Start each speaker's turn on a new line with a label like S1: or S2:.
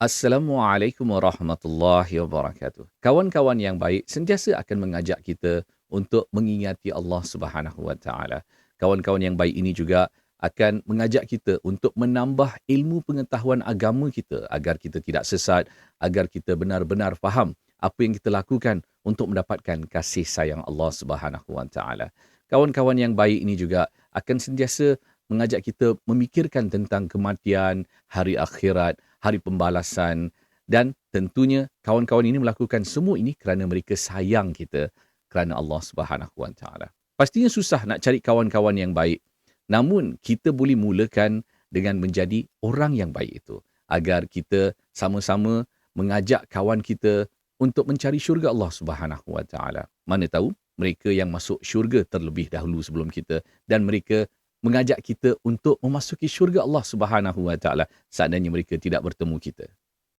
S1: Assalamualaikum warahmatullahi wabarakatuh. Kawan-kawan yang baik sentiasa akan mengajak kita untuk mengingati Allah Subhanahu Wa Taala. Kawan-kawan yang baik ini juga akan mengajak kita untuk menambah ilmu pengetahuan agama kita agar kita tidak sesat, agar kita benar-benar faham apa yang kita lakukan untuk mendapatkan kasih sayang Allah Subhanahu Wa Taala. Kawan-kawan yang baik ini juga akan sentiasa mengajak kita memikirkan tentang kematian, hari akhirat, hari pembalasan dan tentunya kawan-kawan ini melakukan semua ini kerana mereka sayang kita kerana Allah Subhanahu Wa Taala. Pastinya susah nak cari kawan-kawan yang baik. Namun kita boleh mulakan dengan menjadi orang yang baik itu agar kita sama-sama mengajak kawan kita untuk mencari syurga Allah Subhanahu Wa Taala. Mana tahu mereka yang masuk syurga terlebih dahulu sebelum kita dan mereka mengajak kita untuk memasuki syurga Allah Subhanahu Wa Taala seandainya mereka tidak bertemu kita.